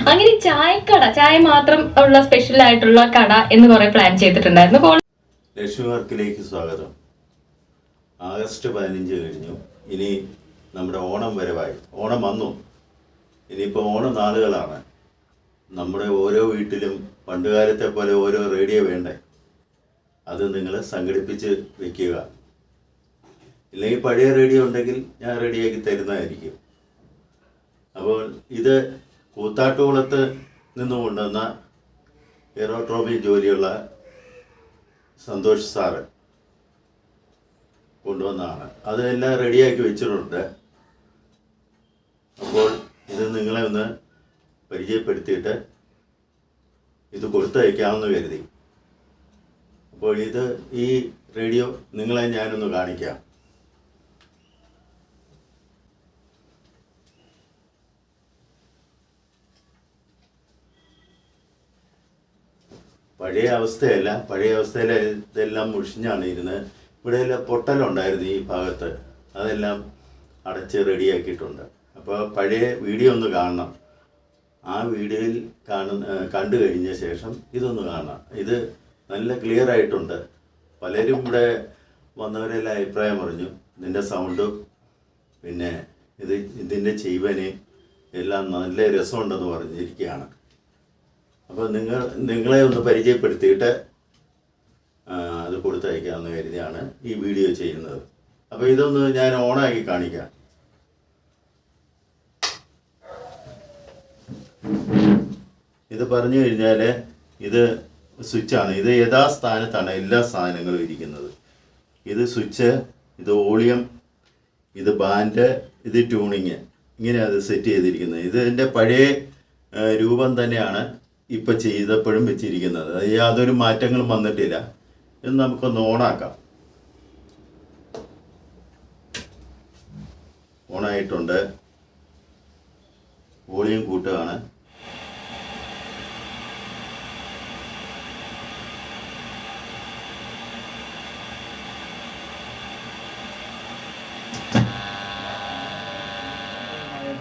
അങ്ങനെ ചായക്കട, ചായ മാത്രം ഉള്ള സ്പെഷ്യൽ ആയിട്ടുള്ള കട എന്ന് കുറെ പ്ലാൻ ചെയ്തിട്ടുണ്ടായിരുന്നു. ലക്ഷ്മി വർക്കിലേക്ക് സ്വാഗതം. ആഗസ്റ്റ് 15 കഴിഞ്ഞു. ഇനി നമ്മുടെ ഓണം വരവായി. ഓണം വന്നു. ഇനിയിപ്പോൾ ഓണം നാളുകളാണ്. നമ്മുടെ ഓരോ വീട്ടിലും പണ്ടുകാലത്തെ പോലെ ഓരോ റേഡിയോ വേണ്ടേ? അത് നിങ്ങൾ സംഘടിപ്പിച്ച് വെക്കുക. ഇല്ലെങ്കിൽ പഴയ റേഡിയോ ഉണ്ടെങ്കിൽ ഞാൻ റെഡിയാക്കി തരുന്നതായിരിക്കും. അപ്പോൾ ഇത് കൂത്താട്ടുകുളത്ത് നിന്ന് കൊണ്ടുവന്ന എയറോട്രോമി ജോലിയുള്ള സന്തോഷ് സാറ് കൊണ്ടുവന്നതാണ്. അതെല്ലാം റെഡിയാക്കി വെച്ചിട്ടുണ്ട്. അപ്പോൾ ഇത് നിങ്ങളെ ഒന്ന് പരിചയപ്പെടുത്തിയിട്ട് ഇത് കൊടുത്തയക്കാമെന്ന് കരുതി. അപ്പോൾ ഈ റേഡിയോ നിങ്ങളെ ഞാനൊന്ന് കാണിക്കാം. പഴയ അവസ്ഥയല്ല, പഴയ അവസ്ഥയിൽ ഇതെല്ലാം മുഷിഞ്ഞാണ് ഇരുന്നത്. ഇവിടെ എല്ലാം പൊട്ടലുണ്ടായിരുന്നു ഈ ഭാഗത്ത്, അതെല്ലാം അടച്ച് റെഡിയാക്കിയിട്ടുണ്ട്. അപ്പോൾ പഴയ വീഡിയോ ഒന്ന് കാണണം. ആ വീഡിയോയിൽ കണ്ടു കഴിഞ്ഞ ശേഷം ഇതൊന്ന് കാണാം. ഇത് നല്ല ക്ലിയർ ആയിട്ടുണ്ട്. പലരും ഇവിടെ വന്നവരെല്ലാം അഭിപ്രായം പറഞ്ഞു, ഇതിൻ്റെ സൗണ്ടും പിന്നെ ഇതിൻ്റെ ചെയ്വനെയും എല്ലാം നല്ല രസമുണ്ടെന്ന് പറഞ്ഞിരിക്കുകയാണ്. അപ്പോൾ നിങ്ങളെ ഒന്ന് പരിചയപ്പെടുത്തിയിട്ട് അത് കൊടുത്തയക്കാമെന്ന് കരുതിയാണ് ഈ വീഡിയോ ചെയ്യുന്നത്. അപ്പോൾ ഇതൊന്ന് ഞാൻ ഓണാക്കി കാണിക്കാം. ഇത് പറഞ്ഞു കഴിഞ്ഞാൽ ഇത് സ്വിച്ചാണ്. ഇത് യഥാസ്ഥാനത്താണ് എല്ലാ സാധനങ്ങളും ഇരിക്കുന്നത്. ഇത് സ്വിച്ച്, ഇത് വോളിയം, ഇത് ബാൻഡ്, ഇത് ട്യൂണിങ്, ഇങ്ങനെ അത് സെറ്റ് ചെയ്തിരിക്കുന്നത്. ഇതിൻ്റെ പഴയ രൂപം തന്നെയാണ് ഇപ്പം ചെയ്തപ്പോഴും വെച്ചിരിക്കുന്നത്. അത് യാതൊരു മാറ്റങ്ങളും വന്നിട്ടില്ല. ഇത് നമുക്കൊന്ന് ഓണാക്കാം. ഓണായിട്ടുണ്ട്. വോളിയം കൂട്ടുകയാണ്.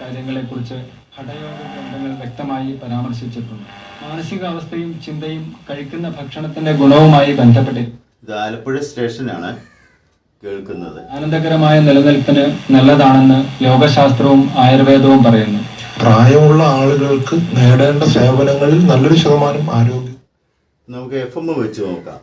കാര്യങ്ങളെക്കുറിച്ച് ഹഠയോഗ ഗ്രന്ഥങ്ങൾ വ്യക്തമായി പരാമർശിച്ചിട്ടുണ്ട്. മാനസികാവസ്ഥയും ചിന്തയും കഴിക്കുന്ന ഭക്ഷണത്തിന്റെ ഗുണവുമായി ബന്ധപ്പെട്ട് ഇത് ആലപ്പുഴ സ്റ്റേഷനാണ് കേൾക്കുന്നത്. ആനന്ദകരമായ നിലനിൽപ്പിന് നല്ലതാണെന്ന് യോഗശാസ്ത്രവും ആയുർവേദവും പറയുന്നു. പ്രായമുള്ള ആളുകൾക്ക് നേടേണ്ട സേവനങ്ങളിൽ നല്ലൊരു ശതമാനം ആരോഗ്യം. നമുക്ക് FM വെച്ച് നോക്കാം.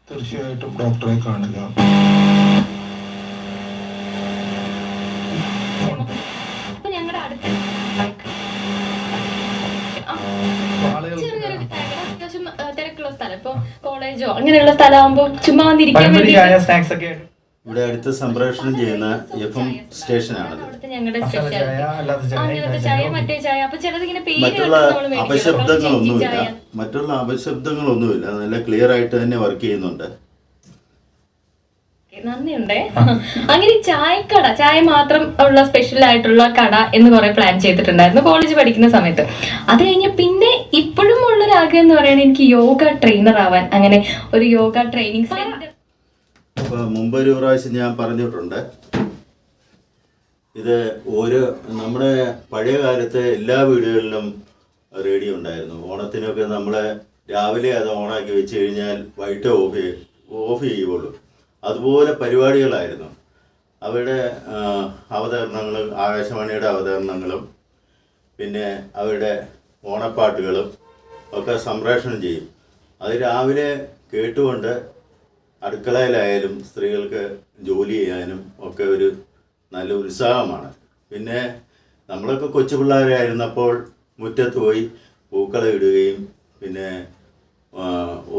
തീർച്ചയായിട്ടും ഡോക്ടറെ കാണുക. ഞങ്ങളുടെ അടുത്ത് ചെറിയൊരു അത്യാവശ്യം തിരക്കുള്ള സ്ഥലം, ഇപ്പൊ കോളേജോ അങ്ങനെയുള്ള സ്ഥലമാകുമ്പോ ചുമ്മാ വന്നിരിക്കാൻ വേണ്ടി ഇവിടെ അടുത്ത് സംപ്രേഷണം ചെയ്യുന്ന FM സ്റ്റേഷനാണത്. ഞങ്ങളുടെ അങ്ങനത്തെ ചായ, മറ്റേ ചായ. അപ്പൊ ചിലതിങ്ങനെ മറ്റുള്ള അപശബ്ദങ്ങളൊന്നുമില്ല. നല്ല ക്ലിയർ ആയിട്ട് തന്നെ വർക്ക് ചെയ്യുന്നുണ്ട്. നന്ദിയുണ്ടേ. അങ്ങനെ ചായക്കട, ചായ മാത്രം ഉള്ള സ്പെഷ്യൽ ആയിട്ടുള്ള കട എന്ന് കുറെ പ്ലാൻ ചെയ്തിട്ടുണ്ടായിരുന്നു കോളേജ് പഠിക്കുന്ന സമയത്ത്. അത് കഴിഞ്ഞ പിന്നെ ഇപ്പോഴും ഉള്ളൊരു ആഗ്രഹം എന്ന് പറയുന്നത് എനിക്ക് യോഗ ട്രെയിനർ ആവാൻ. അങ്ങനെ ഒരു യോഗ ട്രെയിനിങ് സെന്റർ മുമ്പൊരു പ്രാവശ്യം ഞാൻ പറഞ്ഞിട്ടുണ്ട്. ഇത് നമ്മുടെ പഴയ കാലത്തെ എല്ലാ വീടുകളിലും റേഡിയോ ഉണ്ടായിരുന്നു. ഓണത്തിനൊക്കെ നമ്മൾ രാവിലെ അത് ഓണാക്കി വെച്ച് കഴിഞ്ഞാൽ വൈകിട്ട് ഓഫ് ചെയ്യുള്ളൂ. അതുപോലെ പരിപാടികളായിരുന്നു. അവരുടെ അവതരണങ്ങളും ആകാശവാണിയുടെ അവതരണങ്ങളും പിന്നെ അവരുടെ ഓണപ്പാട്ടുകളും ഒക്കെ സംപ്രേഷണം ചെയ്യും. അത് രാവിലെ കേട്ടുകൊണ്ട് അടുക്കളയിലായാലും സ്ത്രീകൾക്ക് ജോലി ചെയ്യാനും ഒക്കെ ഒരു നല്ല ഉത്സാഹമാണ്. പിന്നെ നമ്മളൊക്കെ കൊച്ചു പിള്ളേരായിരുന്നപ്പോൾ മുറ്റത്ത് പോയി പൂക്കളം ഇടുകയും പിന്നെ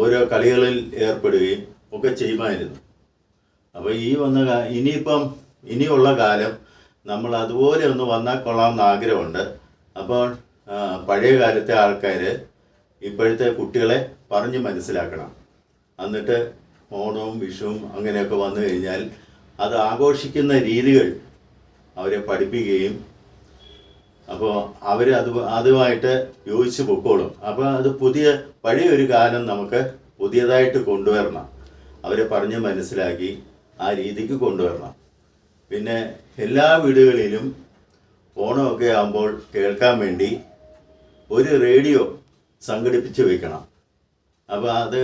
ഓരോ കളികളിൽ ഏർപ്പെടുകയും ഒക്കെ ചെയ്യുമായിരുന്നു. അപ്പോൾ ഇനിയുള്ള കാലം നമ്മൾ അതുപോലെ ഒന്ന് വന്നാൽ കൊള്ളാമെന്ന് ആഗ്രഹമുണ്ട്. അപ്പോൾ പഴയ കാലത്തെ ആൾക്കാർ ഇപ്പോഴത്തെ കുട്ടികളെ പറഞ്ഞ് മനസ്സിലാക്കണം. എന്നിട്ട് ഓണവും വിഷുവും അങ്ങനെയൊക്കെ വന്നു കഴിഞ്ഞാൽ അത് ആഘോഷിക്കുന്ന രീതികൾ അവരെ പഠിപ്പിക്കുകയും അപ്പോൾ അവർ അതുമായിട്ട് യോജിച്ച് പൊക്കോളും. അപ്പോൾ അത് പഴയൊരു കാലം നമുക്ക് പുതിയതായിട്ട് കൊണ്ടുവരണം. അവരെ പറഞ്ഞ് മനസ്സിലാക്കി ആ രീതിക്ക് കൊണ്ടുവരണം. പിന്നെ എല്ലാ വീടുകളിലും ഓണമൊക്കെ ആകുമ്പോൾ കേൾക്കാൻ വേണ്ടി ഒരു റേഡിയോ സംഘടിപ്പിച്ച് വെക്കണം. അപ്പോൾ അത്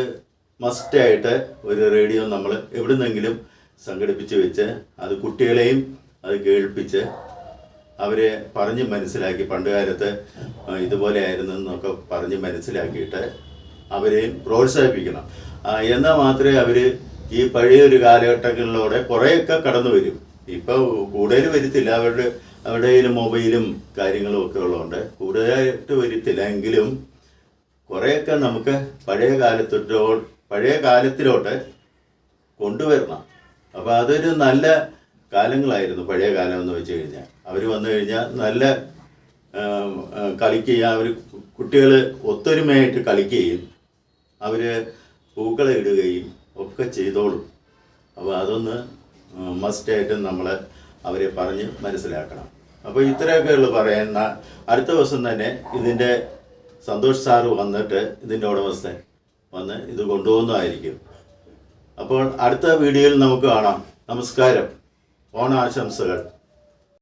മസ്റ്റായിട്ട് ഒരു റേഡിയോ നമ്മൾ എവിടുന്നെങ്കിലും സംഘടിപ്പിച്ച് വെച്ച് അത് കുട്ടികളെയും അത് കേൾപ്പിച്ച് അവരെ പറഞ്ഞ് മനസ്സിലാക്കി, പണ്ട് കാലത്ത് ഇതുപോലെ ആയിരുന്നു എന്നൊക്കെ പറഞ്ഞ് മനസ്സിലാക്കിയിട്ട് അവരെയും പ്രോത്സാഹിപ്പിക്കണം. എന്നാൽ മാത്രമേ അവർ ഈ പഴയൊരു കാലഘട്ടങ്ങളിലൂടെ കുറേയൊക്കെ കടന്നു വരും. ഇപ്പോൾ കൂടുതൽ വരുത്തില്ല, അവരുടെ കയ്യിൽ മൊബൈലും കാര്യങ്ങളും ഒക്കെ ഉള്ളതുകൊണ്ട് കൂടുതലായിട്ട് വരുത്തില്ല. എങ്കിലും കുറേയൊക്കെ നമുക്ക് പഴയ കാലത്തിലോട്ട് കൊണ്ടുവരണം. അപ്പോൾ അതൊരു നല്ല കാലങ്ങളായിരുന്നു പഴയ കാലം എന്ന് വെച്ച് കഴിഞ്ഞാൽ. അവർ വന്നു കഴിഞ്ഞാൽ നല്ല കളിക്കുകയും അവർ കുട്ടികൾ ഒത്തൊരുമയായിട്ട് കളിക്കുകയും അവർ പൂക്കളെ ഇടുകയും ഒക്കെ ചെയ്തോളും. അപ്പോൾ അതൊന്ന് മസ്റ്റായിട്ടും നമ്മൾ അവരെ പറഞ്ഞ് മനസ്സിലാക്കണം. അപ്പോൾ ഇത്രയൊക്കെ ഉള്ളു പറയാൻ. അടുത്ത ദിവസം തന്നെ ഇതിൻ്റെ സന്തോഷ് സാറ് വന്നിട്ട് ഇതിൻ്റെ ഉടമസ്ഥൻ വന്ന് ഇത് കൊണ്ടുപോകുന്നതായിരിക്കും. അപ്പോൾ അടുത്ത വീഡിയോയിൽ നമുക്ക് കാണാം. നമസ്കാരം, ഓണാശംസകൾ.